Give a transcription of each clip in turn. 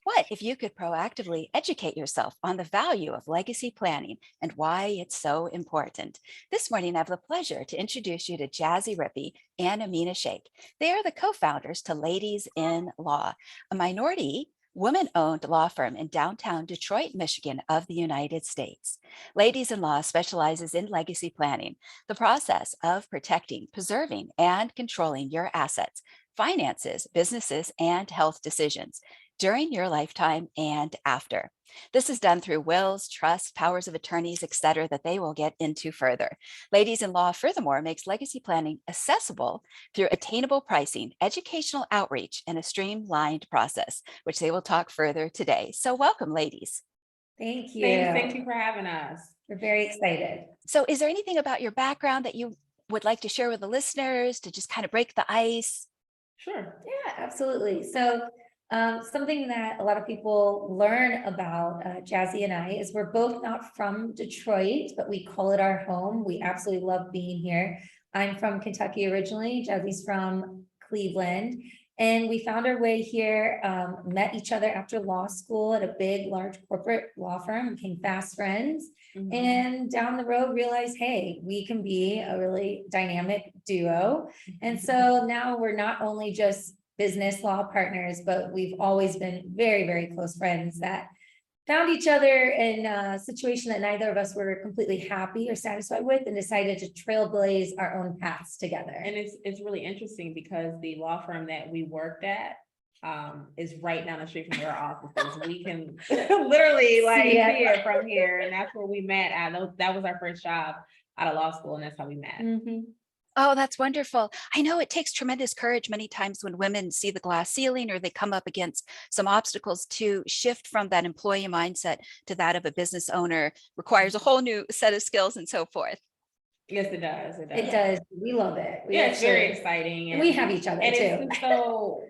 What if you could proactively educate yourself on the value of legacy planning and why it's so important? This morning, I have the pleasure to introduce you to Jazzy Rippy and Ameena Sheikh. They are the co-founders to Ladies in Law, a minority woman-owned law firm in downtown Detroit, Michigan of the United States. Ladies in Law specializes in legacy planning, the process of protecting, preserving, and controlling your assets, finances, businesses, and health decisions during your lifetime and after. This is done through wills, trusts, powers of attorneys, etc., that they will get into further. Ladies in Law, furthermore, makes legacy planning accessible through attainable pricing, educational outreach, and a streamlined process, which they will talk further today. So welcome, ladies. Thank you. Thank you for having us. We're very excited. So is there anything about your background that you would like to share with the listeners to just kind of break the ice? Sure. Yeah, absolutely. So something that a lot of people learn about Jazzy and I is we're both not from Detroit, but we call it our home. We absolutely love being here. I'm from Kentucky originally. Jazzy's from Cleveland. And we found our way here, met each other after law school at a big, large corporate law firm, became fast friends. Mhm. And down the road realized, hey, we can be a really dynamic duo. And so now we're not only just business law partners, but we've always been very, very close friends that found each other in a situation that neither of us were completely happy or satisfied with and decided to trailblaze our own paths together. And it's really interesting because the law firm that we worked at is right down the street from your offices. We can literally like see it from here, and that's where we met. I know that was our first job out of law school, and that's how we met. Mm-hmm. Oh, that's wonderful. I know it takes tremendous courage many times when women see the glass ceiling or they come up against some obstacles to shift from that employee mindset to that of a business owner, requires a whole new set of skills and so forth. Yes, it does. It does. We love it. Yeah, it's very exciting. And we have each other and too. It's so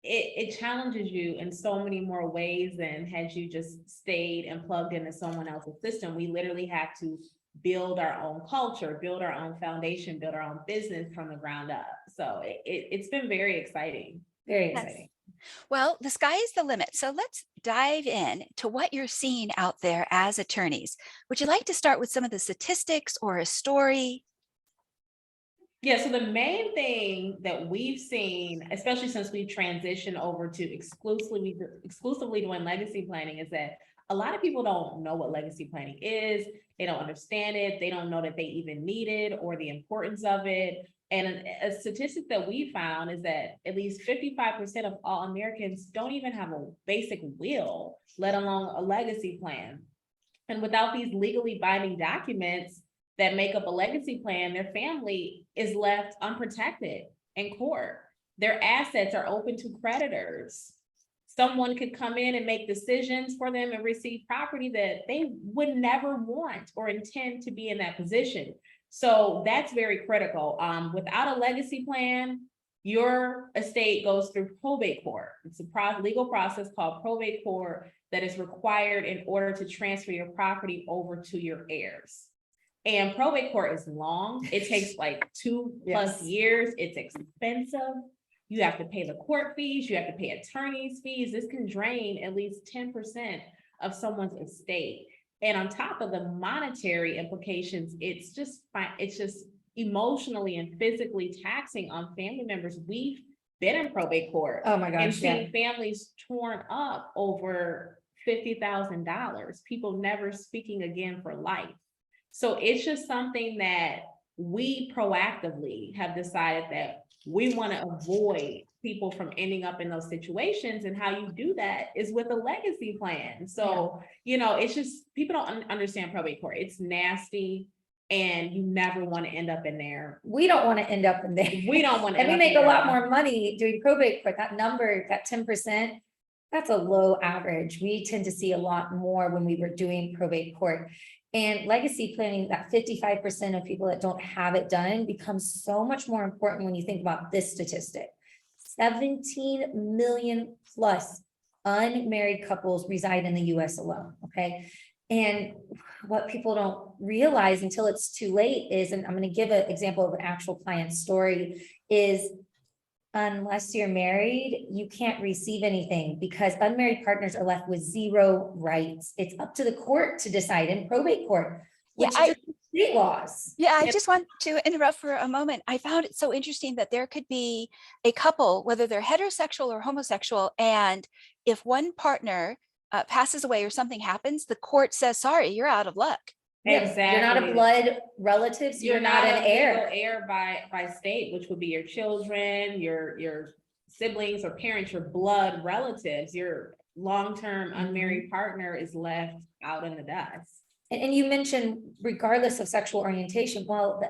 it challenges you in so many more ways than had you just stayed and plugged into someone else's system. We literally have to build our own culture, build our own foundation, build our own business from the ground up. So it's been very exciting. Very exciting. Well, the sky is the limit. So let's dive in to what you're seeing out there as attorneys. Would you like to start with some of the statistics or a story? Yeah, so the main thing that we've seen, especially since we transitioned over to exclusively doing legacy planning, is that a lot of people don't know what legacy planning is. They don't understand it. They don't know that they even need it or the importance of it. And a statistic that we found is that at least 55% of all Americans don't even have a basic will, let alone a legacy plan. And without these legally binding documents that make up a legacy plan, their family is left unprotected in court. Their assets are open to creditors. Someone could come in and make decisions for them and receive property that they would never want or intend to be in that position. So that's very critical. Without a legacy plan, your estate goes through probate court. It's a legal process called probate court that is required in order to transfer your property over to your heirs. And probate court is long. It takes like 2+ years. It's expensive. You have to pay the court fees. You have to pay attorney's fees. This can drain at least 10% of someone's estate. And on top of the monetary implications, it's just emotionally and physically taxing on family members. We've been in probate court. Oh my gosh, and seen families torn up over $50,000. People never speaking again for life. So it's just something that we proactively have decided that we want to avoid people from ending up in those situations. And how you do that is with a legacy plan. So, it's just, people don't understand probate court. It's nasty and you never want to end up in there. We don't want to end up in there. We don't want to. And we make a lot more money doing probate court. That number, that 10%, that's a low average. We tend to see a lot more when we were doing probate court. And legacy planning, that 55% of people that don't have it done becomes so much more important when you think about this statistic. 17 million plus unmarried couples reside in the US alone, okay? And what people don't realize until it's too late is, and I'm going to give an example of an actual client story, is unless you're married, you can't receive anything because unmarried partners are left with zero rights. It's up to the court to decide in probate court, Yeah, which is state laws. Yeah, I just want to interrupt for a moment. I found it so interesting that there could be a couple, whether they're heterosexual or homosexual, and if one partner passes away or something happens, the court says, sorry, you're out of luck. Yes, you're not a blood relative, so you're not an a heir. legal heir by state, which would be your children, your siblings or parents, your blood relatives. Your long-term unmarried partner is left out in the dust. And you mentioned regardless of sexual orientation, well, the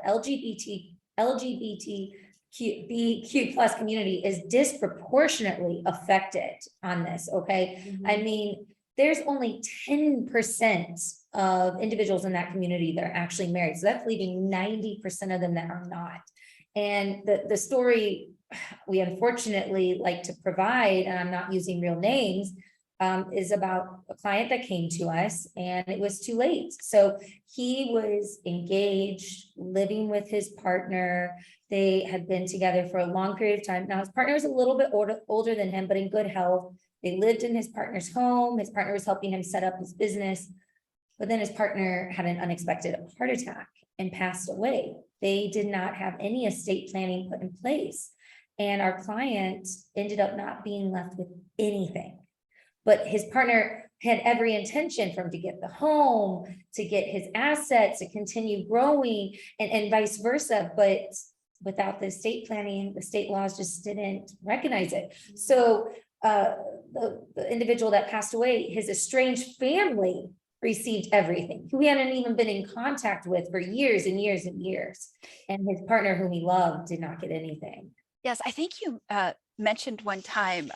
LGBTQ plus community is disproportionately affected on this, okay? I mean, there's only 10% of individuals in that community that are actually married. So that's leaving 90% of them that are not. And the story we unfortunately like to provide, and I'm not using real names, is about a client that came to us and it was too late. So he was engaged, living with his partner. They had been together for a long period of time. Now his partner was a little bit older than him, but in good health. They lived in his partner's home. His partner was helping him set up his business. But then his partner had an unexpected heart attack and passed away. They did not have any estate planning put in place. And our client ended up not being left with anything. But his partner had every intention for him to get the home, to get his assets, to continue growing, and vice versa. But without the estate planning, the state laws just didn't recognize it. So the individual that passed away, his estranged family received everything, who he hadn't even been in contact with for years and years and years. And his partner, whom he loved, did not get anything. Yes, I think you mentioned one time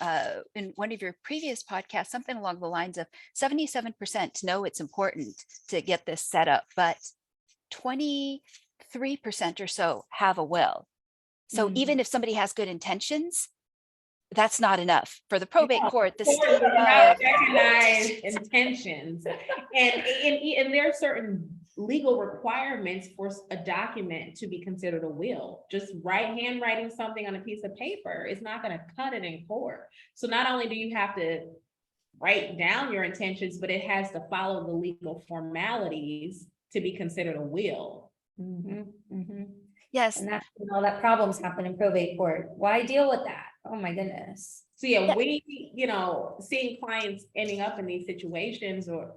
in one of your previous podcasts, something along the lines of 77% know it's important to get this set up, but 23% or so have a will. So even if somebody has good intentions, that's not enough for the probate court. The state does not recognize intentions, and there are certain legal requirements for a document to be considered a will. Just handwriting something on a piece of paper is not going to cut it in court. So not only do you have to write down your intentions, but it has to follow the legal formalities to be considered a will. Yes. And that's when all that problems happen in probate court. Why deal with that? Oh my goodness. So yeah, we, seeing clients ending up in these situations or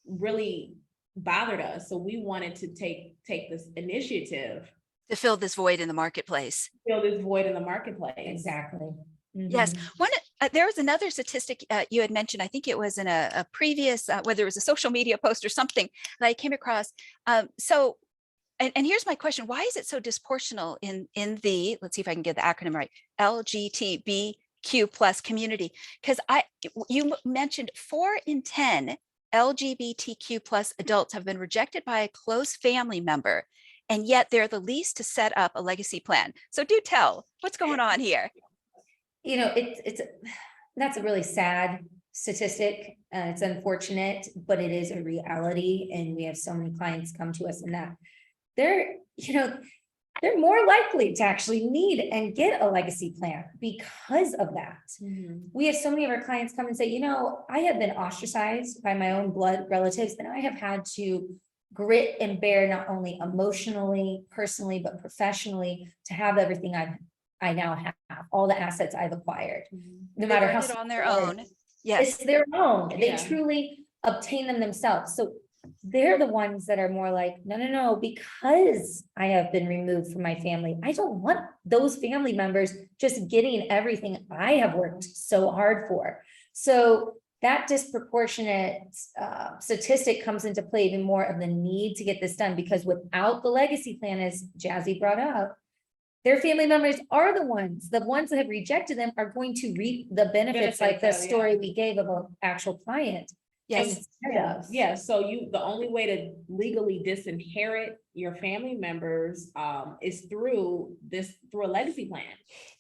really bothered us. So we wanted to take this initiative to fill this void in the marketplace. Exactly. Yes. There was another statistic you had mentioned. I think it was in a previous, whether it was a social media post or something that I came across. And here's my question: why is it so disproportional in the, let's see if I can get the acronym right, LGBTQ plus community? Because you mentioned 4 in 10 LGBTQ plus adults have been rejected by a close family member, and yet they're the least to set up a legacy plan. So do tell, what's going on here? That's a really sad statistic. It's unfortunate, but it is a reality. And we have so many clients come to us in that they're more likely to actually need and get a legacy plan because of that. We have so many of our clients come and say, I have been ostracized by my own blood relatives, and I have had to grit and bear, not only emotionally, personally, but professionally, to have everything I now have, all the assets I've acquired. No matter how on their own. Yes. It's their own. They truly obtain them themselves. So they're the ones that are more like, no, because I have been removed from my family, I don't want those family members just getting everything I have worked so hard for. So that disproportionate statistic comes into play, even more of the need to get this done, because without the legacy plan, as Jazzy brought up, their family members are the ones that have rejected them are going to reap the benefits, like the story we gave of an actual client. Yes. Yeah. So the only way to legally disinherit your family members is through a legacy plan.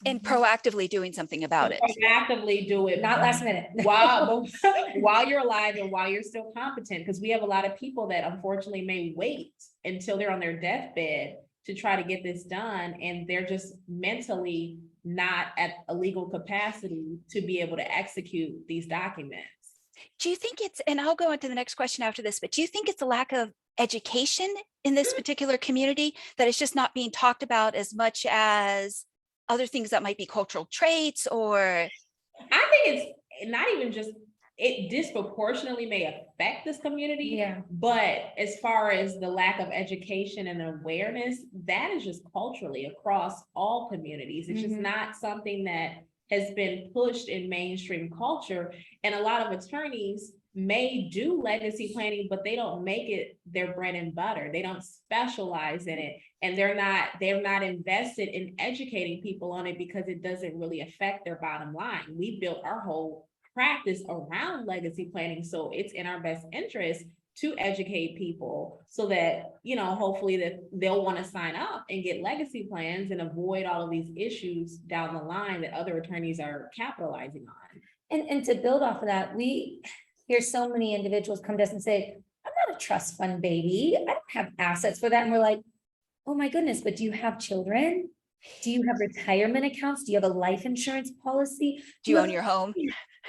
And proactively doing something about it. Proactively do it. Not last minute. while you're alive and while you're still competent, because we have a lot of people that unfortunately may wait until they're on their deathbed to try to get this done, and they're just mentally not at a legal capacity to be able to execute these documents. Do you think it's, and I'll go on to the next question after this, but do you think it's a lack of education in this particular community that it's just not being talked about as much as other things that might be cultural traits? Or I think it's not even just, it disproportionately may affect this community. Yeah. But as far as the lack of education and awareness, that is just culturally across all communities. It's just not something that has been pushed in mainstream culture. And a lot of attorneys may do legacy planning, but they don't make it their bread and butter. They don't specialize in it. And they're not invested in educating people on it because it doesn't really affect their bottom line. We built our whole practice around legacy planning. So it's in our best interest to educate people so that, you know, hopefully that they'll want to sign up and get legacy plans and avoid all of these issues down the line that other attorneys are capitalizing on. And to build off of that, we hear so many individuals come to us and say, I'm not a trust fund baby. I don't have assets for that. And we're like, oh my goodness, but do you have children? Do you have retirement accounts? Do you have a life insurance policy? do you own your home?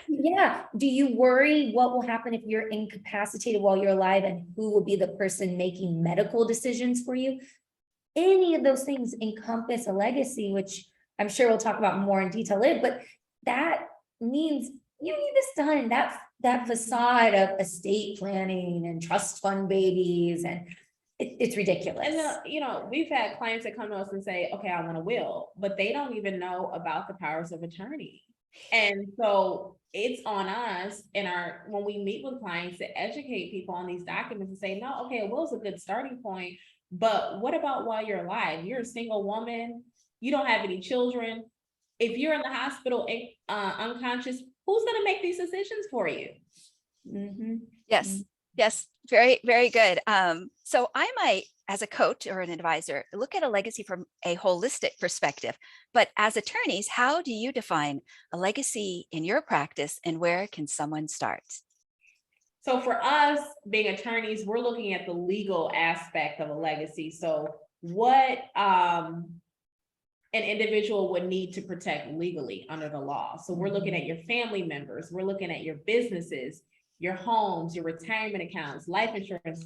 Yeah. Do you worry what will happen if you're incapacitated while you're alive, and who will be the person making medical decisions for you? Any of those things encompass a legacy, which I'm sure we'll talk about more in detail later, but that means you need this done. That facade of estate planning and trust fund babies, and it's ridiculous. And you know, we've had clients that come to us and say, okay, I want a will, but they don't even know about the powers of attorney. And so it's on us when we meet with clients to educate people on these documents and say, no, okay, a will is a good starting point, but what about while you're alive? You're a single woman, you don't have any children. If you're in the hospital unconscious, who's going to make these decisions for you? Yes. Yes. Very, very good. So I might, as a coach or an advisor, look at a legacy from a holistic perspective. But as attorneys, how do you define a legacy in your practice, and where can someone start? So for us being attorneys, we're looking at the legal aspect of a legacy. So what an individual would need to protect legally under the law. So we're looking at your family members, we're looking at your businesses, your homes, your retirement accounts, life insurance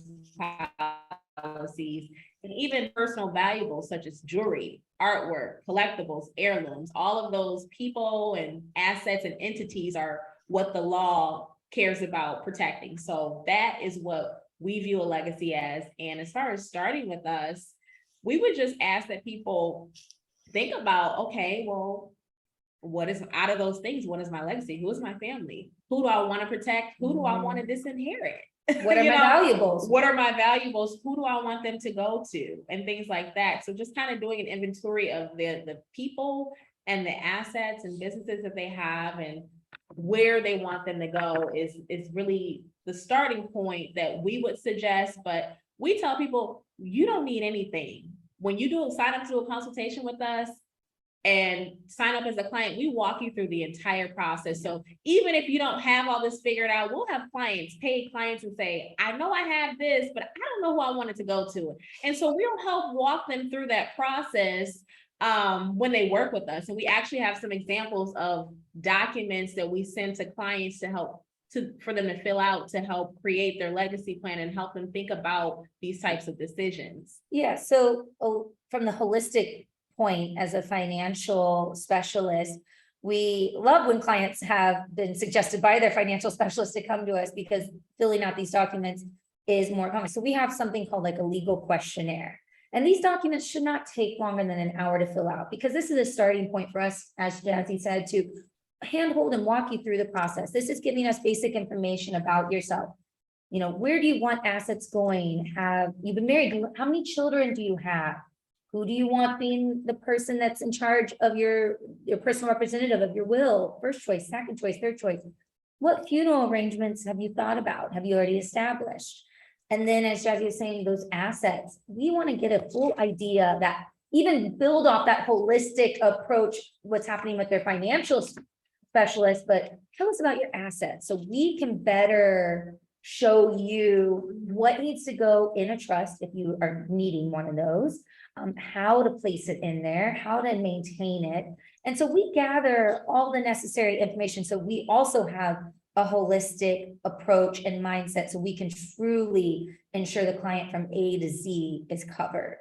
policies, and even personal valuables such as jewelry, artwork, collectibles, heirlooms. All of those people and assets and entities are what the law cares about protecting. So that is what we view a legacy as. And as far as starting with us, we would just ask that people think about, okay, well, what is out of those things? What is my legacy? Who is my family? Who do I want to protect? Who do I want to disinherit? What are my valuables? What are my valuables? Who do I want them to go to? And things like that. So just kind of doing an inventory of the people and the assets and businesses that they have and where they want them to go is really the starting point that we would suggest. But we tell people, you don't need anything. When you sign up to a consultation with us and sign up as a client, we walk you through the entire process. So even if you don't have all this figured out, we'll have paid clients and say, I know I have this, but I don't know who I wanted to go to. And so we'll help walk them through that process when they work with us. And we actually have some examples of documents that we send to clients to help for them to fill out to help create their legacy plan and help them think about these types of decisions. Yeah, so from the holistic point, as a financial specialist, we love when clients have been suggested by their financial specialist to come to us, because filling out these documents is more common. So we have something called like a legal questionnaire. And these documents should not take longer than an hour to fill out, because this is a starting point for us, as Jazzy said, to handhold and walk you through the process. This is giving us basic information about yourself. You know, where do you want assets going? Have you been married? How many children do you have? Who do you want being the person that's in charge of your personal representative of your will? First choice, second choice, third choice. What funeral arrangements have you thought about? Have you already established? And then, as Jazzy was saying, those assets, we want to get a full idea that even build off that holistic approach, what's happening with their financial specialist, but tell us about your assets so we can better show you what needs to go in a trust if you are needing one of those, how to place it in there, how to maintain it, And so we gather all the necessary information. So we also have a holistic approach and mindset so we can truly ensure the client from A to Z is covered.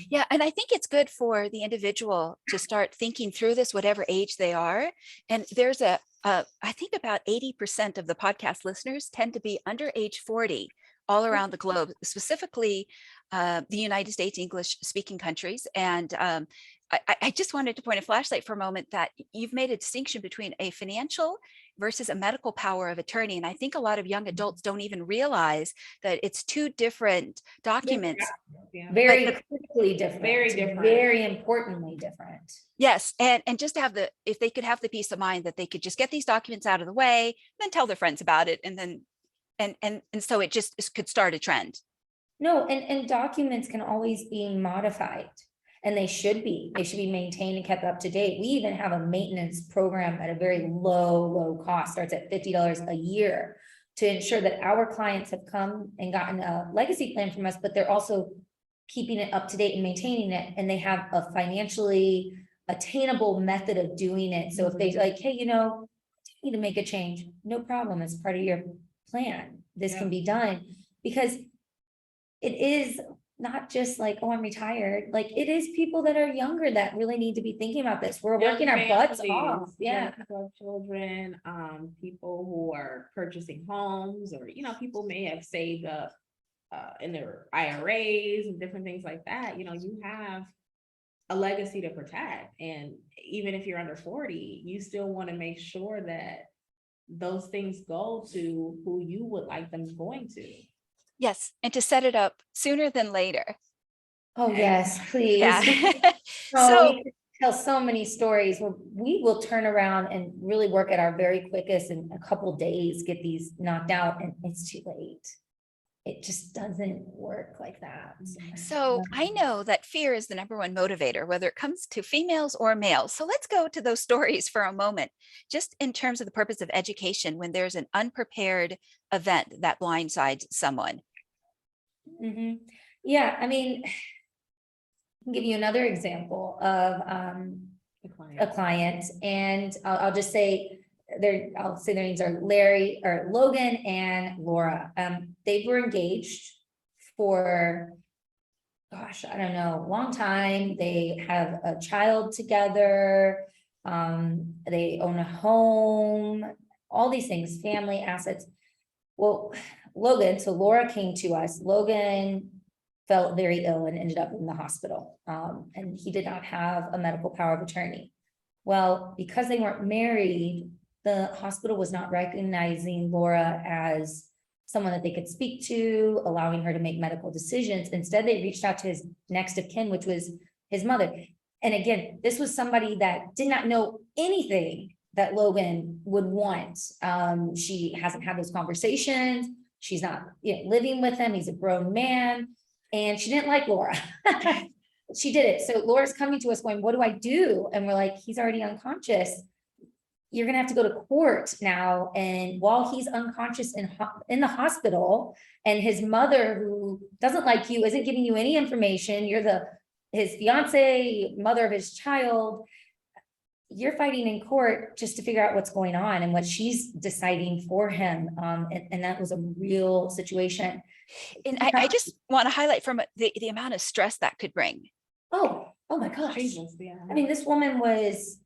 Yeah, and I think it's good for the individual to start thinking through this, whatever age they are. And there's I think about 80% of the podcast listeners tend to be under age 40 all around the globe, specifically the United States English speaking countries. And I just wanted to point a flashlight for a moment that you've made a distinction between a financial versus a medical power of attorney. And I think a lot of young adults don't even realize that it's two different documents. Very critically different. Very different. Very importantly different. Yes, and just to have if they could have the peace of mind that they could just get these documents out of the way, then tell their friends about it, and then and so it could start a trend. No, and documents can always be modified, and they should be maintained and kept up to date. We even have a maintenance program at a very low cost, starts at $50 a year, to ensure that our clients have come and gotten a legacy plan from us, but they're also keeping it up to date and maintaining it, and they have a financially attainable method of doing it. So if they like, hey, you need to make a change, no problem, it's part of your plan, this can be done. Because it is not just like, oh, I'm retired, like it is people that are younger that really need to be thinking about this. We're working our butts off. Yeah, people have children, people who are purchasing homes, or people may have saved up in their IRAs and different things like that. You have a legacy to protect, and even if you're under 40, you still want to make sure that those things go to who you would like them going to. Yes, and to set it up sooner than later. Oh yes, please. Yeah. So we could tell so many stories where we will turn around and really work at our very quickest in a couple days, get these knocked out, and it's too late. It just doesn't work like that. So I know that fear is the #1 motivator, whether it comes to females or males. So let's go to those stories for a moment, just in terms of the purpose of education, when there's an unprepared event that blindsides someone. Yeah, I mean, I'll give you another example of a client, and I'll just say I'll say their names are Logan and Laura. They were engaged for, gosh, I don't know, a long time. They have a child together. They own a home, all these things, family assets. Well, so Laura came to us. Logan felt very ill and ended up in the hospital. And he did not have a medical power of attorney. Well, because they weren't married, the hospital was not recognizing Laura as someone that they could speak to, allowing her to make medical decisions. Instead, they reached out to his next of kin, which was his mother. And again, this was somebody that did not know anything that Logan would want. She hasn't had those conversations. She's not living with him. He's a grown man. And she didn't like Laura. She did it. So Laura's coming to us going, what do I do? And we're like, he's already unconscious. You're going to have to go to court now. And while he's unconscious in the hospital, and his mother, who doesn't like you, isn't giving you any information, you're his fiance, mother of his child, you're fighting in court just to figure out what's going on and what she's deciding for him. And that was a real situation. And I just want to highlight from the amount of stress that could bring. Oh my gosh. Jesus, yeah. I mean, this woman was,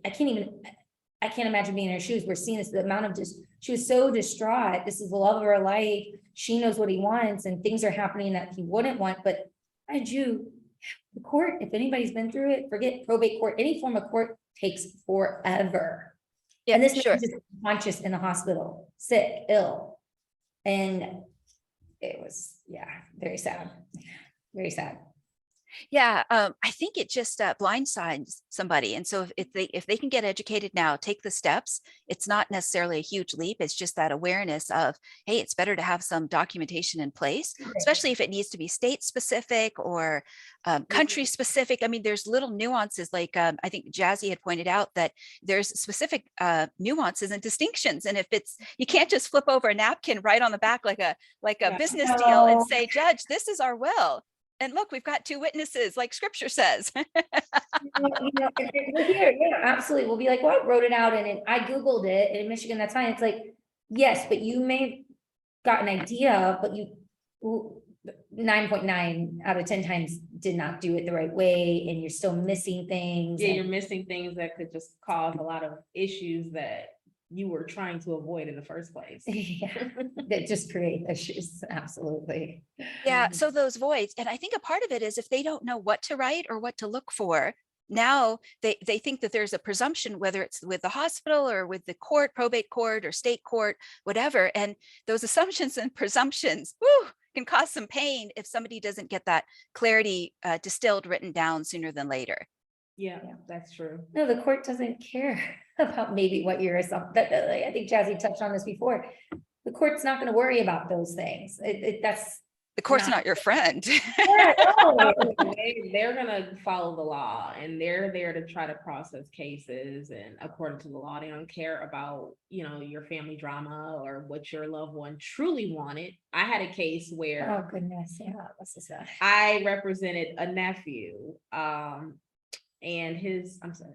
I can't imagine being in her shoes. We're seeing this, the amount of she was so distraught. This is the love of her life. She knows what he wants, and things are happening that he wouldn't want. But the court, if anybody's been through it, forget probate court, any form of court takes forever. Yeah, and this sure. man is unconscious in the hospital, sick, ill. And it was, very sad. Very sad. Yeah, I think it just blindsides somebody. And so if they can get educated now, take the steps, it's not necessarily a huge leap. It's just that awareness of, hey, it's better to have some documentation in place, especially if it needs to be state specific or country specific. I mean, there's little nuances, like I think Jazzy had pointed out that there's specific nuances and distinctions. And if you can't just flip over a napkin right on the back like a business deal and say, Judge, this is our will. And look, we've got two witnesses, like scripture says. And we'll hear, yeah, absolutely. We'll be like, well, I wrote it out and I Googled it in Michigan, that's fine. It's like, yes, but you may have got an idea, but you 9.9 out of 10 times did not do it the right way, and you're still missing things. Yeah, and- you're missing things that could just cause a lot of issues that you were trying to avoid in the first place. Yeah, that just create issues, absolutely. Yeah, so those voids, and I think a part of it is if they don't know what to write or what to look for, now they think that there's a presumption, whether it's with the hospital or with the court, probate court or state court, whatever. And those assumptions and presumptions, can cause some pain if somebody doesn't get that clarity distilled, written down sooner than later. Yeah, that's true. No, the court doesn't care about maybe what you're I think Jazzy touched on this before. The court's not going to worry about those things. That's The court's not your friend. yeah, no. They're gonna follow the law, and they're there to try to process cases, and according to the law, they don't care about, you know, your family drama or what your loved one truly wanted. I had a case where Oh goodness, yeah, what's this? I represented a nephew, and his, I'm sorry,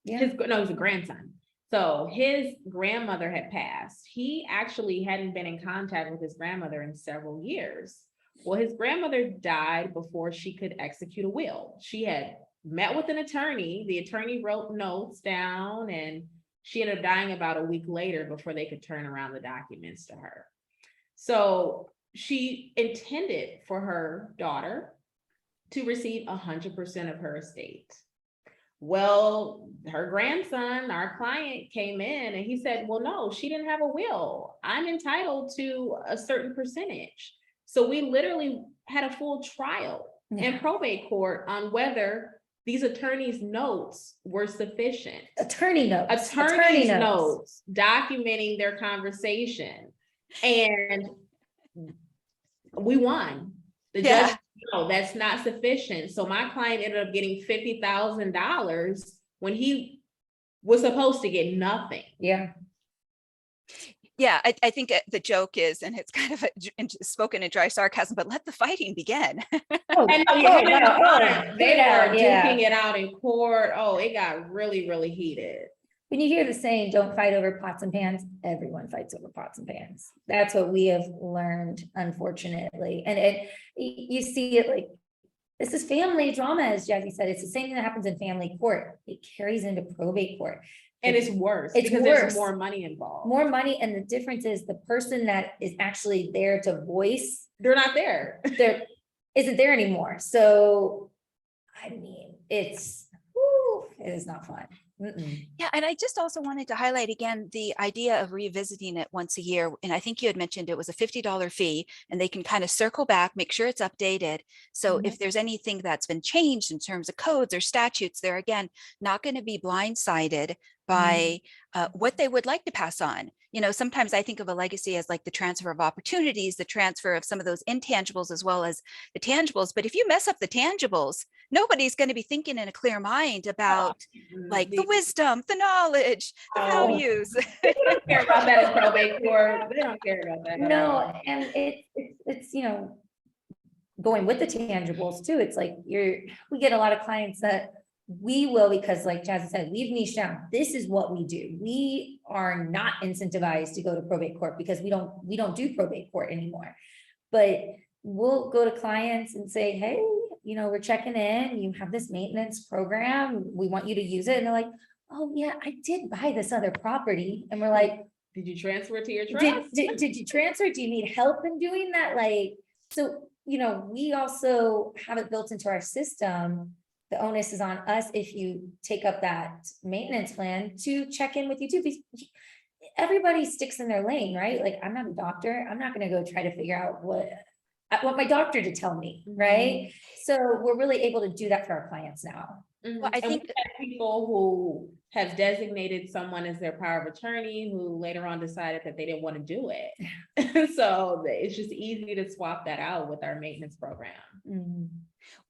Yeah, it was a grandson. So his grandmother had passed. He actually hadn't been in contact with his grandmother in several years. Well, his grandmother died before she could execute a will. She had met with an attorney. The attorney wrote notes down, and she ended up dying about a week later before they could turn around the documents to her. So she intended for her daughter to receive 100% of her estate. Well, her grandson, our client, came in and he said, well, no, she didn't have a will. I'm entitled to a certain percentage. So we literally had a full trial in probate court on whether these attorneys' notes were sufficient. attorney notes. Attorneys' notes documenting their conversation. And we won. The judge, no, that's not sufficient. So my client ended up getting $50,000 when he was supposed to get nothing. Yeah. Yeah, I think the joke is, and it's kind of spoken in dry sarcasm, but let the fighting begin. And they were duking it out in court. Oh, it got really, really heated. When you hear the saying, don't fight over pots and pans, everyone fights over pots and pans. That's what we have learned, unfortunately. And you see it like, this is family drama, as Jazzy said. It's the same thing that happens in family court. It carries into probate court. And it's worse because there's more money involved. More money. And the difference is the person that is actually there to voice. They're not there. There isn't there anymore. So, I mean, it is not fun. Yeah, and I just also wanted to highlight again the idea of revisiting it once a year. And I think you had mentioned it was a $50 fee, and they can kind of circle back, make sure it's updated. So if there's anything that's been changed in terms of codes or statutes, they're again not going to be blindsided by what they would like to pass on. You know, sometimes I think of a legacy as like the transfer of opportunities, the transfer of some of those intangibles as well as the tangibles. But if you mess up the tangibles, nobody's going to be thinking in a clear mind about like the wisdom, the knowledge, the values. They don't care about that in probate court. They don't care about that. No, and it's, you know, going with the tangibles too. It's like we get a lot of clients that we will, because like Jazzy said, we've niched down. This is what we do. We are not incentivized to go to probate court because we don't do probate court anymore. But we'll go to clients and say, hey, you know, we're checking in. You have this maintenance program. We want you to use it. And they're like, oh yeah, I did buy this other property. And we're like, did you transfer it to your trust? Did you transfer? Do you need help in doing that? Like, so, you know, we also have it built into our system. The onus is on us if you take up that maintenance plan to check in with you too. Because everybody sticks in their lane, right? Like, I'm not a doctor. I'm not going to go try to figure out what I want my doctor to tell me, right? So we're really able to do that for our clients now. Well, I think people who have designated someone as their power of attorney who later on decided that they didn't want to do it. So it's just easy to swap that out with our maintenance program.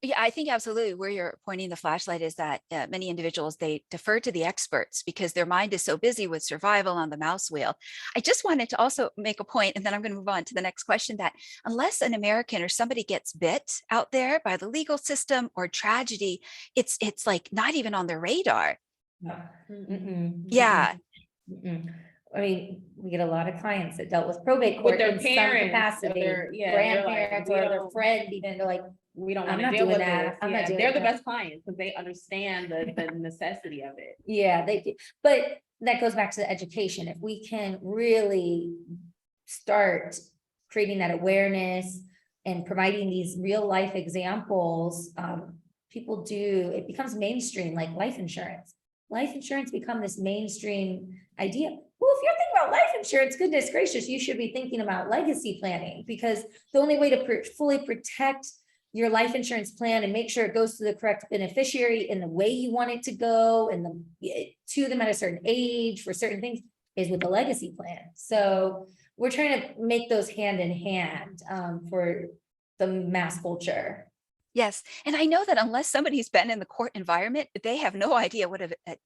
Yeah, I think absolutely where you're pointing the flashlight is that many individuals, they defer to the experts because their mind is so busy with survival on the mouse wheel. I just wanted to also make a point, and then I'm going to move on to the next question, that unless an American or somebody gets bit out there by the legal system or tragedy, it's like not even on their radar. No. Mm-mm. Yeah. Mm-mm. I mean, we get a lot of clients that dealt with probate With court their in some parents, or capacity, they're like, grandparents we or their don't, friend even, they're like, we don't I'm want to not deal doing with that. this. I'm not Yeah, doing they're the that. best clients because they understand the necessity of it. Yeah, they do. But that goes back to the education. If we can really start creating that awareness and providing these real life examples, people do, it becomes mainstream, like life insurance. Life insurance become this mainstream idea. Well, if you're thinking about life insurance, goodness gracious, you should be thinking about legacy planning, because the only way to fully protect your life insurance plan and make sure it goes to the correct beneficiary in the way you want it to go and to them at a certain age for certain things is with the legacy plan. So we're trying to make those hand in hand for the mass culture. Yes. And I know that unless somebody's been in the court environment, they have no idea what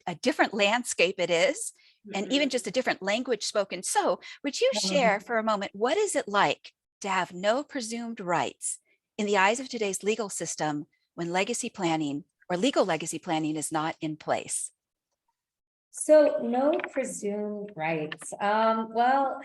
a different landscape it is, and even just a different language spoken. So would you share for a moment, what is it like to have no presumed rights in the eyes of today's legal system when legacy planning or legal legacy planning is not in place? So no presumed rights. Well,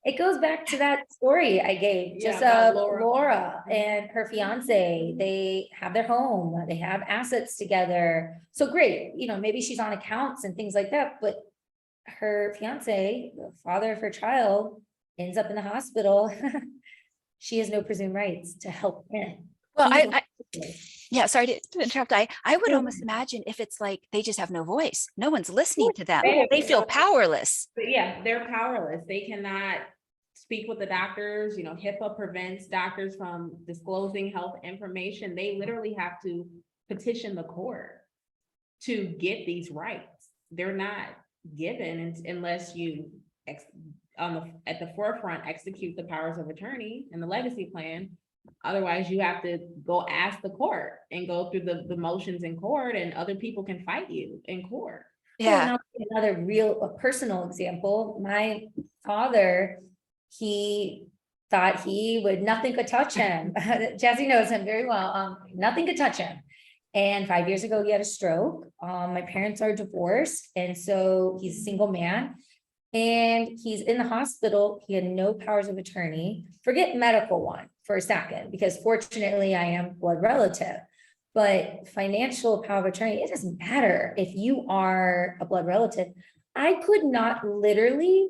it goes back to that story I gave, Yeah, just about Laura and her fiance. They have their home, they have assets together. So great, maybe she's on accounts and things like that, but her fiance, the father of her child, ends up in the hospital. She has no presumed rights to help him. Well, He's yeah, sorry to interrupt. I would No. almost imagine if it's like they just have no voice, no one's listening to them. They have They feel no- powerless. But yeah, they're powerless. They cannot speak with the doctors. HIPAA prevents doctors from disclosing health information. They literally have to petition the court to get these rights. They're not given unless you at the forefront execute the powers of attorney and the legacy plan. Otherwise, you have to go ask the court and go through the motions in court, and other people can fight you in court. Yeah. Another personal example, my father, he thought nothing could touch him. Jazzy knows him very well. Nothing could touch him. And 5 years ago, he had a stroke. My parents are divorced. And so he's a single man. And he's in the hospital. He had no powers of attorney. Forget medical one for a second, because fortunately I am blood relative. But financial power of attorney, it doesn't matter if you are a blood relative. I could not literally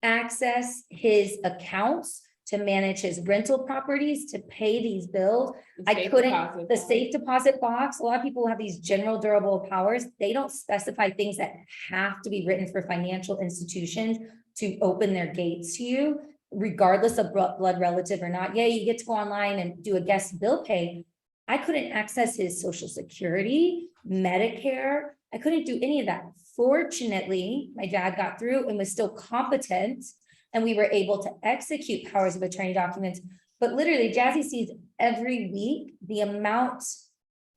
access his accounts to manage his rental properties, to pay these bills. I couldn't, the safe deposit box, a lot of people have these general durable powers. They don't specify things that have to be written for financial institutions to open their gates to you, regardless of blood relative or not. Yeah, you get to go online and do a guest bill pay. I couldn't access his Social Security, Medicare. I couldn't do any of that. Fortunately, my dad got through and was still competent, and we were able to execute powers of attorney documents. But literally, Jazzy sees every week the amount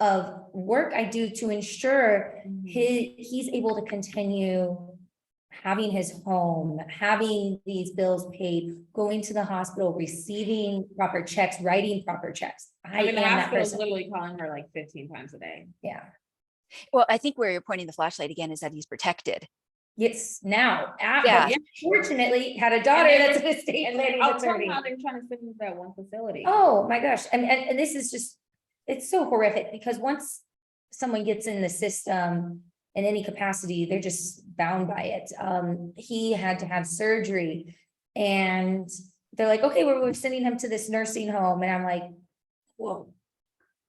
of work I do to ensure he's able to continue having his home, having these bills paid, going to the hospital, receiving proper checks, writing proper checks. I mean, the hospital is literally calling her like 15 times a day. Yeah. Well, I think where you're pointing the flashlight again is that he's protected. Yes, now, Yeah. fortunately, had a daughter that's an estate planning attorney. Somehow they're trying to send him to that one facility. Oh, my gosh, and this is just, it's so horrific, because once someone gets in the system in any capacity, they're just bound by it. He had to have surgery, and they're like, okay, we're sending him to this nursing home, and I'm like, whoa,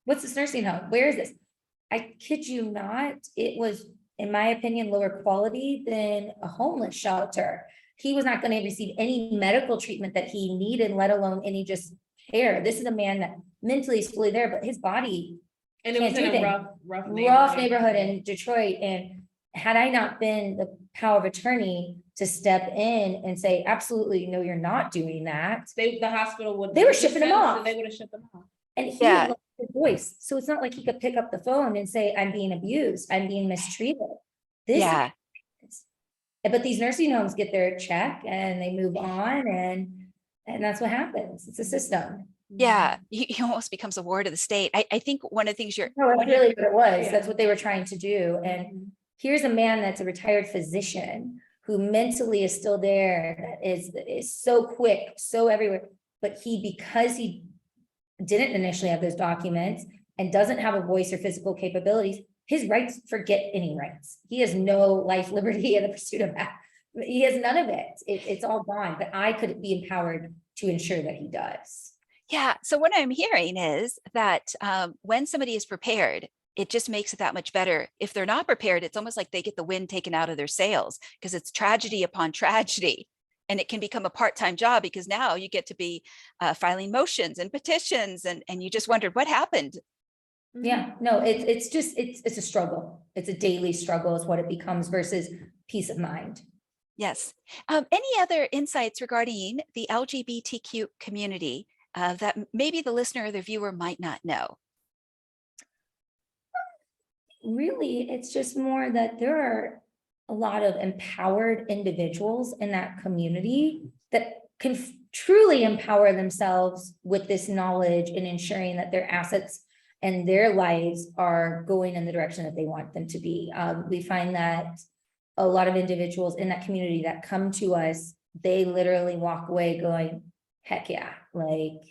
what's this nursing home? Where is this? I kid you not, it was, in my opinion, lower quality than a homeless shelter. He was not going to receive any medical treatment that he needed, let alone any just care. This is a man that mentally is fully there, but his body. And it was in a rough neighborhood in Detroit. And had I not been the power of attorney to step in and say, absolutely, no, you're not doing that. The hospital would. They were shipping him off. They would have shipped him off. And he, Yeah. his voice. So it's not like he could pick up the phone and say, I'm being abused, I'm being mistreated. This Yeah. But these nursing homes get their check and they move on, and that's what happens. It's a system. Yeah. He almost becomes a ward of the state. I think one of the things you're No, that's really what it was. Yeah. That's what they were trying to do. And here's a man that's a retired physician who mentally is still there, that is so quick, so everywhere. But because he didn't initially have those documents and doesn't have a voice or physical capabilities, his rights, forget any rights. He has no life, liberty, and the pursuit of that. He has none of it. It's all gone. But I could be empowered to ensure that he does. Yeah. So what I'm hearing is that when somebody is prepared, it just makes it that much better. If they're not prepared, it's almost like they get the wind taken out of their sails because it's tragedy upon tragedy. And it can become a part-time job because now you get to be filing motions and petitions and you just wondered what happened. Yeah, no, it's just, it's a struggle. It's a daily struggle is what it becomes versus peace of mind. Yes. Any other insights regarding the LGBTQ community that maybe the listener or the viewer might not know? Really, it's just more that there are a lot of empowered individuals in that community that can truly empower themselves with this knowledge and ensuring that their assets and their lives are going in the direction that they want them to be. We find that a lot of individuals in that community that come to us, they literally walk away going, heck yeah, like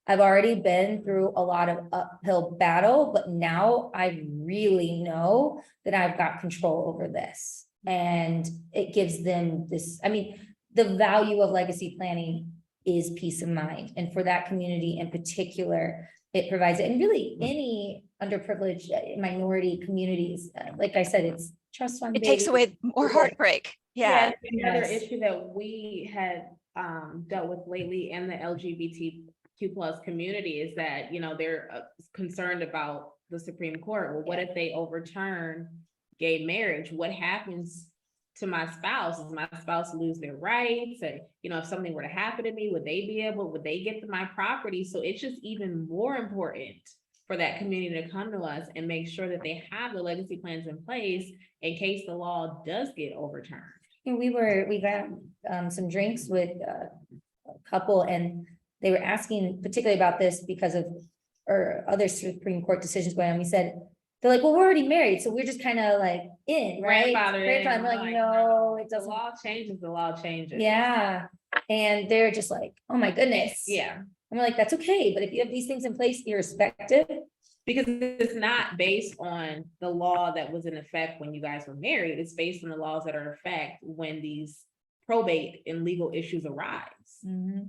I've already been through a lot of uphill battle, but now I really know that I've got control over this. And it gives them this, I mean, the value of legacy planning is peace of mind. And for that community in particular, it provides it. And really any underprivileged minority communities, like I said, it's trust fund. It takes away more heartbreak. Yeah. Another Yes. issue that we had dealt with lately in the LGBTQ plus community is that, you know, they're concerned about the Supreme Court. Well, what if they overturn gay marriage? What happens to my spouse? Does my spouse lose their rights? And, you know, if something were to happen to me, would they get my property? So it's just even more important for that community to come to us and make sure that they have the legacy plans in place in case the law does get overturned. And we got some drinks with a couple, and they were asking particularly about this because of or other Supreme Court decisions going on. We said, they're like, well, we're already married, so we're just kind of like in, right? We're like, no, it doesn't. The law changes, the law changes. Yeah. And they're just like, oh my goodness. Yeah. And we're like, that's okay. But if you have these things in place, irrespective. Because it's not based on the law that was in effect when you guys were married. It's based on the laws that are in effect when these probate and legal issues arise. Mm-hmm.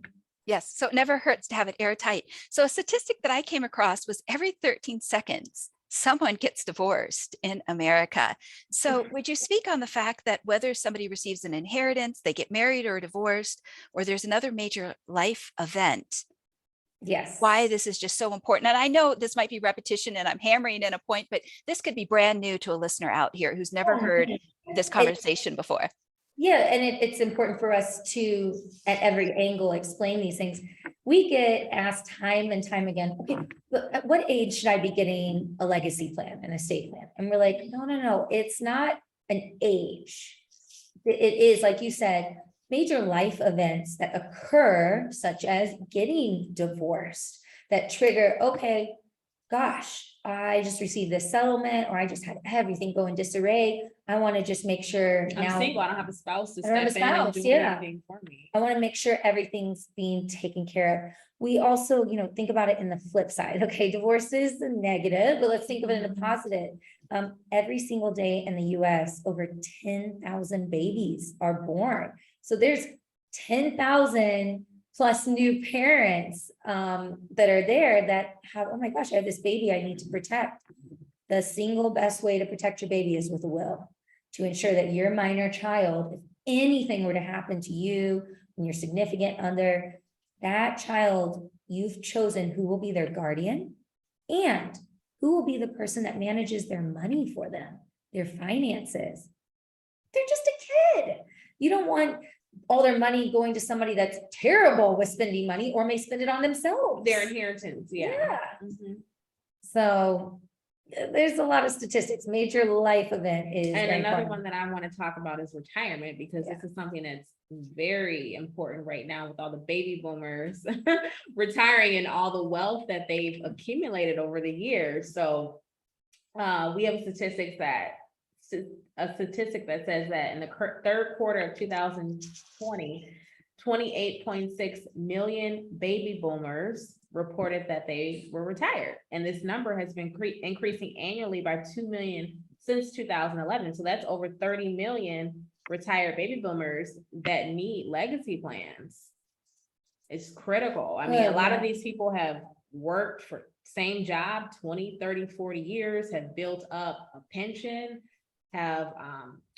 Yes. So it never hurts to have it airtight. So a statistic that I came across was every 13 seconds, someone gets divorced in America. So would you speak on the fact that whether somebody receives an inheritance, they get married or divorced, or there's another major life event, Yes. why this is just so important? And I know this might be repetition and I'm hammering in a point, but this could be brand new to a listener out here who's never heard this conversation before. Yeah, and it's important for us to, at every angle, explain these things. We get asked time and time again, okay, but at what age should I be getting a legacy plan, an estate plan? And we're like, no, it's not an age. It is, like you said, major life events that occur, such as getting divorced, that trigger, okay, gosh, I just received this settlement, or I just had everything go in disarray. I want to just make sure I'm now single, I don't have a spouse to I don't have a step in and spouse, do yeah. anything for me. I want to make sure everything's being taken care of. We also, think about it in the flip side. Okay, divorce is the negative, but let's think of it in the positive. Every single day in the US, over 10,000 babies are born. So there's 10,000 plus new parents that are there that have, oh my gosh, I have this baby I need to protect. The single best way to protect your baby is with a will, to ensure that your minor child, if anything were to happen to you and your significant other, that child, you've chosen who will be their guardian and who will be the person that manages their money for them, their finances. They're just a kid. You don't want all their money going to somebody that's terrible with spending money or may spend it on themselves. Their inheritance, yeah. Yeah. Mhm. So there's a lot of statistics. Major life event is. And very another important. one that I want to talk about is retirement, because this is something that's very important right now with all the baby boomers retiring and all the wealth that they've accumulated over the years. So we have a statistic that says that in the third quarter of 2020, 28.6 million baby boomers reported that they were retired. And this number has been increasing annually by 2 million since 2011. So that's over 30 million retired baby boomers that need legacy plans. It's critical. I mean, a lot of these people have worked for same job 20, 30, 40 years, have built up a pension, have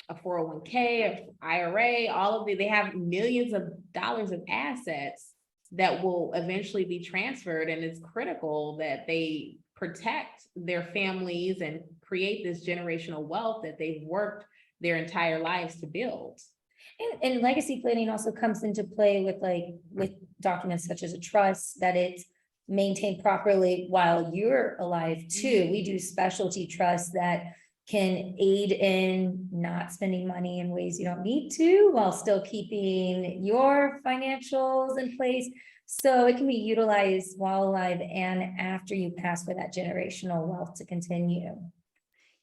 a 401k, a IRA, they have millions of dollars of assets that will eventually be transferred. And it's critical that they protect their families and create this generational wealth that they've worked their entire lives to build. And legacy planning also comes into play with documents such as a trust, that it's maintained properly while you're alive too. We do specialty trusts that can aid in not spending money in ways you don't need to, while still keeping your financials in place. So it can be utilized while alive and after you pass, for that generational wealth to continue.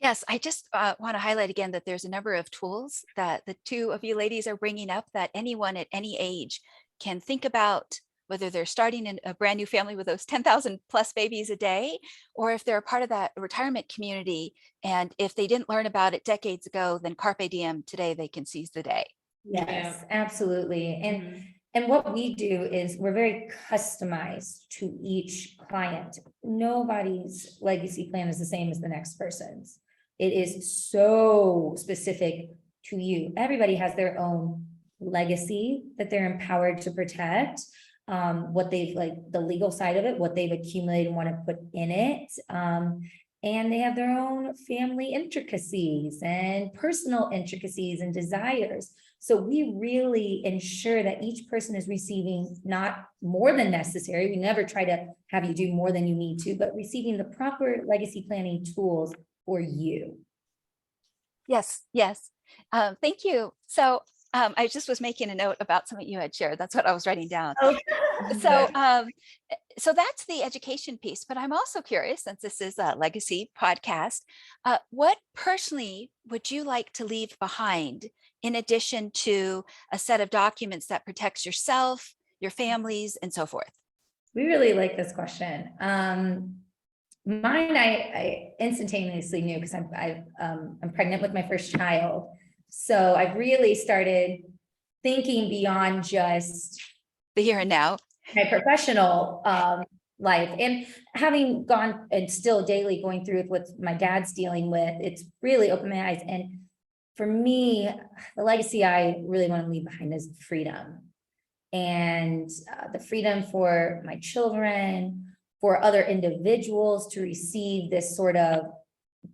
Yes, I just want to highlight again that there's a number of tools that the two of you ladies are bringing up that anyone at any age can think about, whether they're starting in a brand new family with those 10,000 plus babies a day, or if they're a part of that retirement community. And if they didn't learn about it decades ago, then carpe diem, today they can seize the day. Yes, absolutely. And what we do is we're very customized to each client. Nobody's legacy plan is the same as the next person's. It is so specific to you. Everybody has their own legacy that they're empowered to protect. What they've, like the legal side of it, what they've accumulated and want to put in it. And they have their own family intricacies and personal intricacies and desires. So we really ensure that each person is receiving not more than necessary. We never try to have you do more than you need to, but receiving the proper legacy planning tools for you. Yes, yes. Thank you. So I just was making a note about something you had shared. That's what I was writing down. Okay. So that's the education piece, but I'm also curious, since this is a legacy podcast, what personally would you like to leave behind in addition to a set of documents that protects yourself, your families, and so forth? We really like this question. Mine, I instantaneously knew, because I'm pregnant with my first child. So I've really started thinking beyond just The here and now. my professional life, and having gone and still daily going through with what my dad's dealing with, it's really opened my eyes. And for me, the legacy I really want to leave behind is freedom, and the freedom for my children, for other individuals to receive this sort of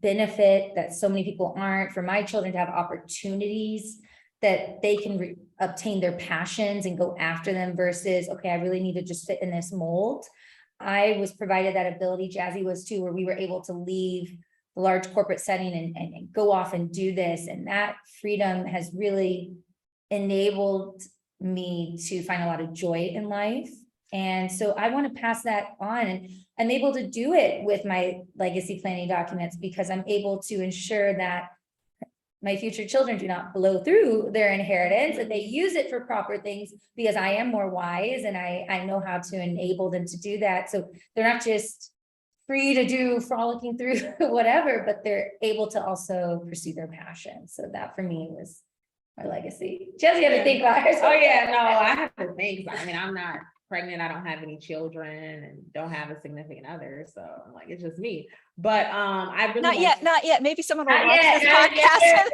benefit that so many people aren't, for my children to have opportunities that they can obtain their passions and go after them, versus, okay, I really need to just fit in this mold. I was provided that ability, Jazzy was too, where we were able to leave the large corporate setting and go off and do this. And that freedom has really enabled me to find a lot of joy in life. And so I want to pass that on, and I'm able to do it with my legacy planning documents, because I'm able to ensure that my future children do not blow through their inheritance, and they use it for proper things, because I am more wise and I know how to enable them to do that. So they're not just free to do frolicking through whatever, but they're able to also pursue their passion. So that for me was my legacy. Jazzy had to think about it. Oh yeah, no, I have to think. I mean, I'm not pregnant, I don't have any children, and don't have a significant other, so I'm like, it's just me. But I really Not yet. Maybe someone will Not watch yet, this not podcast.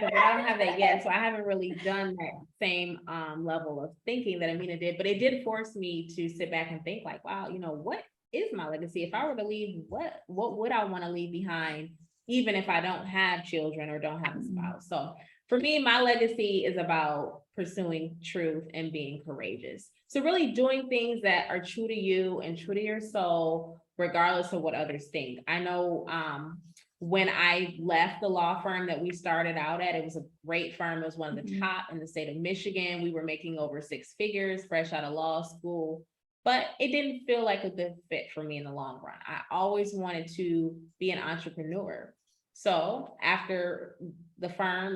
but I don't have that yet, so I haven't really done that same level of thinking that Ameena did. But it did force me to sit back and think, like, wow, you know, what is my legacy? If I were to leave, what would I want to leave behind, even if I don't have children or don't have a spouse? So For me, my legacy is about pursuing truth and being courageous. So really doing things that are true to you and true to your soul, regardless of what others think. I know when I left the law firm that we started out at, it was a great firm. It was one of the top in the state of Michigan. We were making over 6 figures fresh out of law school, but it didn't feel like a good fit for me in the long run. I always wanted to be an entrepreneur. So after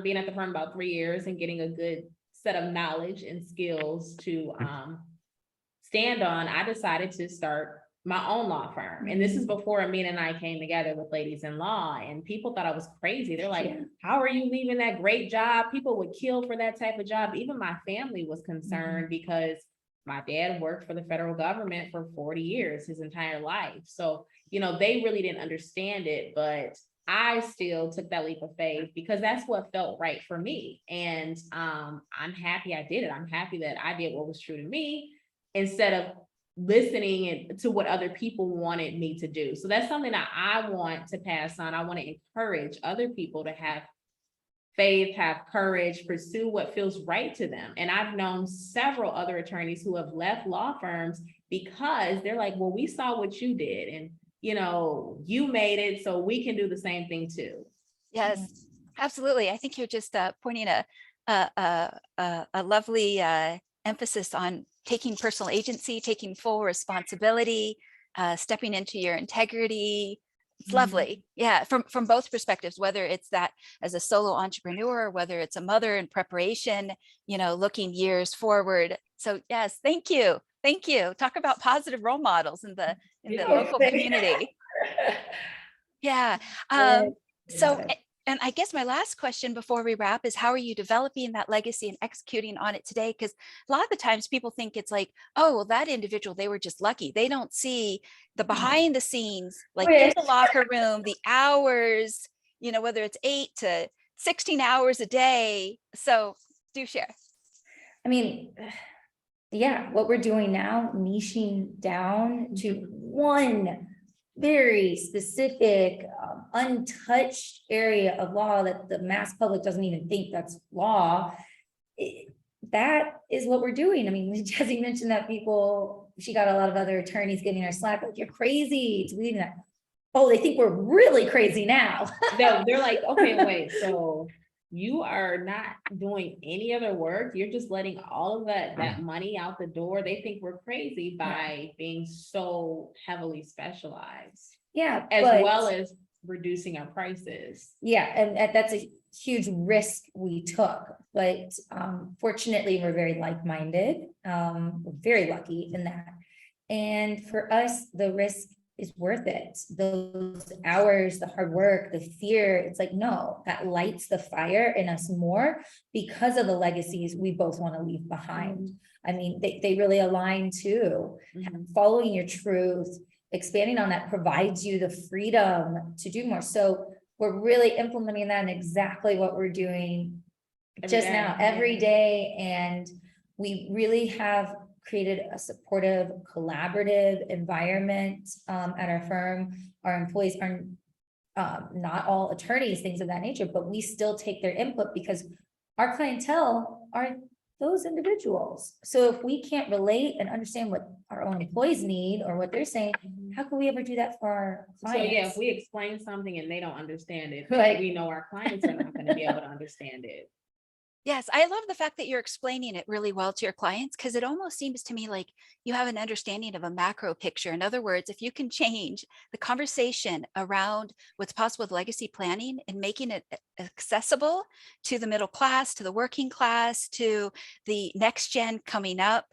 being at the firm about 3 years and getting a good set of knowledge and skills to stand on, I decided to start my own law firm. And this is before Ameena and I came together with Ladies in Law, and people thought I was crazy. They're like, how are you leaving that great job? People would kill for that type of job. Even my family was concerned because my dad worked for the federal government for 40 years, his entire life. So, they really didn't understand it, but I still took that leap of faith because that's what felt right for me. And I'm happy I did it. I'm happy that I did what was true to me instead of listening to what other people wanted me to do. So that's something that I want to pass on. I want to encourage other people to have faith, have courage, pursue what feels right to them. And I've known several other attorneys who have left law firms because they're like, well, we saw what you did and you made it, so we can do the same thing too. Yes, absolutely. I think you're just pointing a lovely emphasis on taking personal agency, taking full responsibility, stepping into your integrity. It's lovely. Yeah, from both perspectives, whether it's that as a solo entrepreneur, whether it's a mother in preparation, looking years forward. So yes, thank you. Thank you. Talk about positive role models in the local community. Yeah. So, and I guess my last question before we wrap is, how are you developing that legacy and executing on it today? Because a lot of the times people think it's like, oh, well, that individual, they were just lucky. They don't see the behind the scenes, like in the locker room, the hours, whether it's 8 to 16 hours a day. So do share. I mean, yeah, what we're doing now, niching down to one very specific, untouched area of law that the mass public doesn't even think that's law. That is what we're doing. I mean, Jazzy mentioned that she got a lot of other attorneys giving her slack, like, you're crazy to believe that. Oh, they think we're really crazy now. No, they're like, okay, wait, so you are not doing any other work. You're just letting all of that money out the door. They think we're crazy by being so heavily specialized. Yeah. As well as reducing our prices. Yeah. And that's a huge risk we took, but fortunately we're very like-minded. We're very lucky in that. And for us, the risk is worth it. Those hours, the hard work, the fear, it's like, no, that lights the fire in us more because of the legacies we both want to leave behind. I mean, they really align too. Following your truth, expanding on that provides you the freedom to do more. So we're really implementing that in exactly what we're doing every day. And we really have created a supportive, collaborative environment at our firm. Our employees are not all attorneys, things of that nature, but we still take their input because our clientele are those individuals. So if we can't relate and understand what our own employees need or what they're saying, how can we ever do that for our clients? So yeah, if we explain something and they don't understand it, Right. we know our clients are not going to be able to understand it. Yes, I love the fact that you're explaining it really well to your clients, because it almost seems to me like you have an understanding of a macro picture. In other words, if you can change the conversation around what's possible with legacy planning and making it accessible to the middle class, to the working class, to the next gen coming up,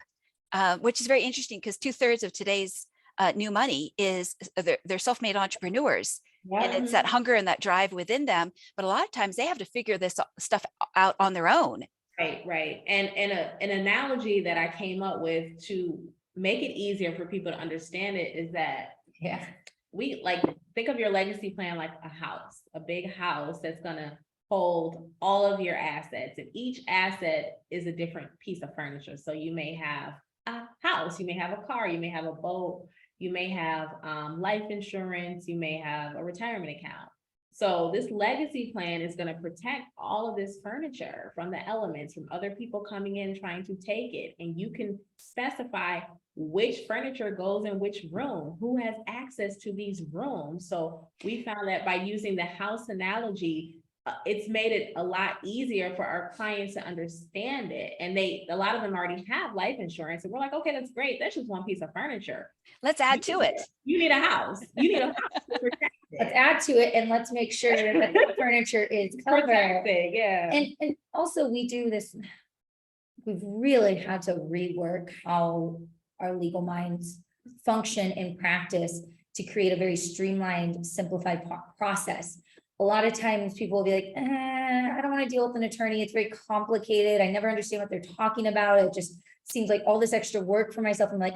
which is very interesting because 2/3 of today's new money is they're self-made entrepreneurs. And it's that hunger and that drive within them. But a lot of times they have to figure this stuff out on their own. Right. And an analogy that I came up with to make it easier for people to understand it is that we think of your legacy plan like a house, a big house that's gonna hold all of your assets, and each asset is a different piece of furniture. So you may have a house, you may have a car, you may have a boat, you may have life insurance, you may have a retirement account. So this legacy plan is going to protect all of this furniture from the elements, from other people coming in trying to take it. And you can specify which furniture goes in which room, who has access to these rooms. So we found that by using the house analogy, it's made it a lot easier for our clients to understand it. And a lot of them already have life insurance. And we're like, okay, that's great. That's just one piece of furniture. Let's add to it. You need a house. You need a house to protect Let's it. add to it and let's make sure that the furniture is covered. Protected, yeah. And also we do this, we've really had to rework how our legal minds function in practice to create a very streamlined, simplified process. A lot of times people will be like, I don't want to deal with an attorney. It's very complicated. I never understand what they're talking about. It just seems like all this extra work for myself. I'm like,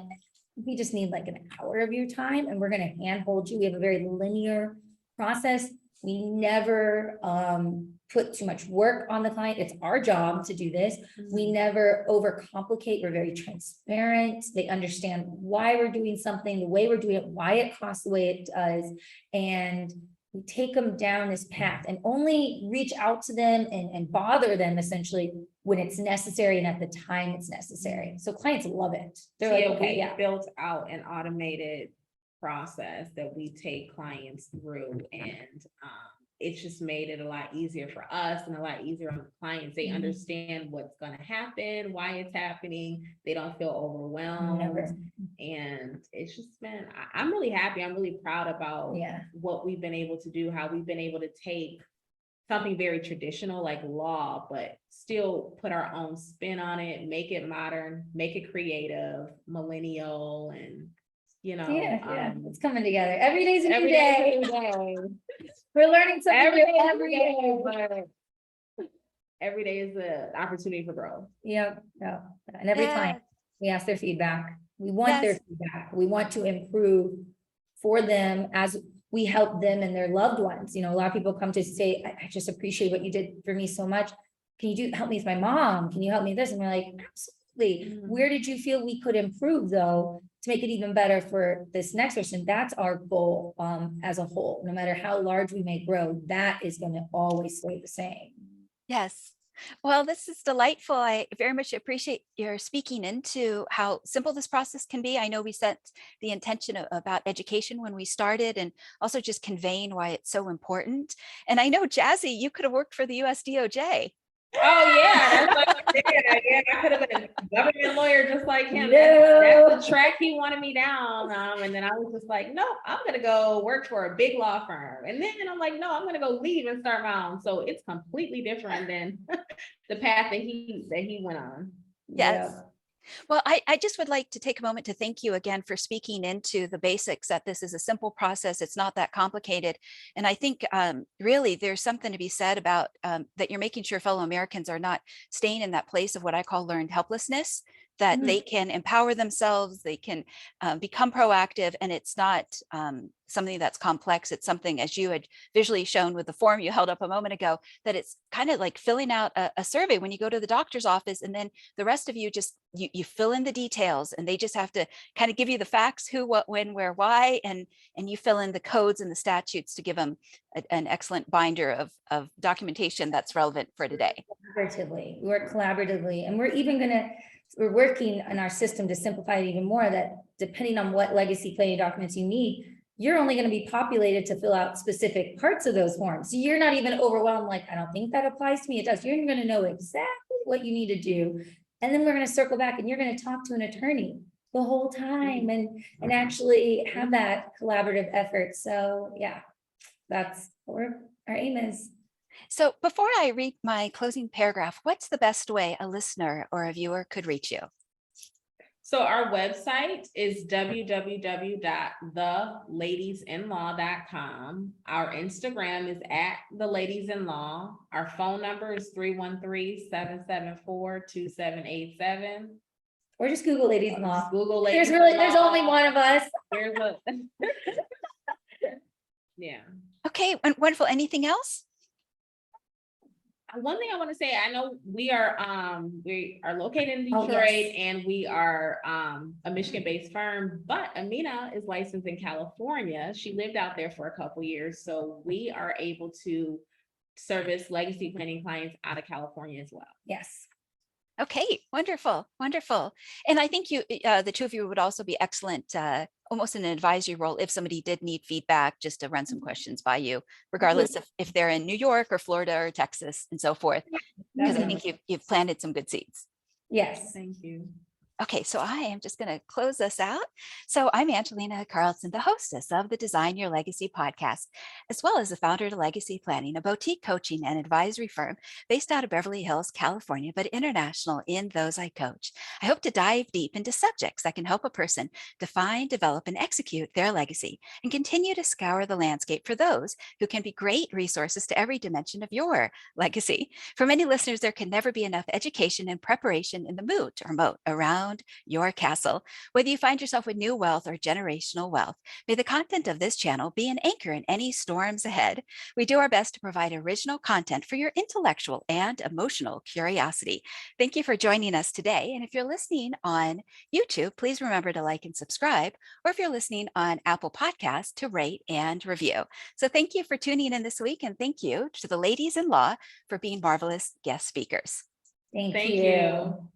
we just need like an hour of your time and we're going to handhold you. We have a very linear process. We never put too much work on the client. It's our job to do this. We never overcomplicate. We're very transparent. They understand why we're doing something, the way we're doing it, why it costs the way it does. And we take them down this path and only reach out to them and bother them essentially when it's necessary and at the time it's necessary. So clients love it. They're like, okay, yeah. Built out an automated process that we take clients through, and it's just made it a lot easier for us and a lot easier on the clients. They understand what's going to happen, why it's happening. They don't feel overwhelmed. Never. And it's just been, I'm really happy. I'm really proud about what we've been able to do, how we've been able to take something very traditional like law, but still put our own spin on it, make it modern, make it creative, millennial, and it's coming together. Every day's a new day. We're learning something every day. Every day is an opportunity for growth. Yep. And every client, we ask their feedback. We want their feedback. We want to improve for them as we help them and their loved ones. A lot of people come to say, I just appreciate what you did for me so much. Can you help me with my mom? Can you help me with this? And we're like, absolutely. Where did you feel we could improve though, to make it even better for this next person? That's our goal as a whole. No matter how large we may grow, that is going to always stay the same. Yes. Well, this is delightful. I very much appreciate your speaking into how simple this process can be. I know we set the intention about education when we started, and also just conveying why it's so important. And I know, Jazzy, you could have worked for the US DOJ. Oh yeah, that's like I could have been a government lawyer just like him. That's the track he wanted me down. And then I was just like, no, I'm gonna go work for a big law firm. And then I'm like, no, I'm gonna go leave and start my own. So it's completely different than the path that he went on. Yes. Yeah. Well, I just would like to take a moment to thank you again for speaking into the basics, that this is a simple process. It's not that complicated. And I think really there's something to be said about that you're making sure fellow Americans are not staying in that place of what I call learned helplessness, that they can empower themselves, they can become proactive, and it's not something that's complex. It's something, as you had visually shown with the form you held up a moment ago, that it's kind of like filling out a survey when you go to the doctor's office, and then the rest of you just, you fill in the details, and they just have to kind of give you the facts, who, what, when, where, why, and you fill in the codes and the statutes to give them an excellent binder of documentation that's relevant for today. Collaboratively, we work collaboratively, and we're working on our system to simplify it even more, that depending on what legacy planning documents you need, you're only going to be populated to fill out specific parts of those forms. So you're not even overwhelmed, like, I don't think that applies to me. It does. You're going to know exactly what you need to do. And then we're going to circle back and you're going to talk to an attorney the whole time and actually have that collaborative effort. So yeah, that's what our aim is. So before I read my closing paragraph, what's the best way a listener or a viewer could reach you? So our website is www.theladiesInlaw.com. Our Instagram is @theladiesInlaw. Our phone number is 313-774-2787. Or just Google Ladies in Law. Google Ladies. There's only one of us. Yeah. Okay, wonderful. Anything else? one thing I want to say, I know we are located in Oh, Detroit yes. and we are a Michigan-based firm, but Ameena is licensed in California. She lived out there for a couple years, so we are able to service legacy planning clients out of California as well. Yes. Okay, wonderful, wonderful. And I think you, the two of you would also be excellent, almost in an advisory role if somebody did need feedback, just to run some questions by you, regardless of if they're in New York or Florida or Texas and so forth, because I Definitely. think you've planted some good seeds. Yes. Thank you. Okay, so I am just going to close this out. So I'm Angelina Carlson, the hostess of the Design Your Legacy podcast, as well as the founder of Legacy Planning, a boutique coaching and advisory firm based out of Beverly Hills, California, but international in those I coach. I hope to dive deep into subjects that can help a person define, develop, and execute their legacy, and continue to scour the landscape for those who can be great resources to every dimension of your legacy. For many listeners, there can never be enough education and preparation in the moot or moat around your castle. Whether you find yourself with new wealth or generational wealth, may the content of this channel be an anchor in any storms ahead. We do our best to provide original content for your intellectual and emotional curiosity. Thank you for joining us today. And if you're listening on YouTube, please remember to like and subscribe, or if you're listening on Apple Podcasts, to rate and review. So thank you for tuning in this week, and thank you to the ladies in law for being marvelous guest speakers. Thank Thank you. you.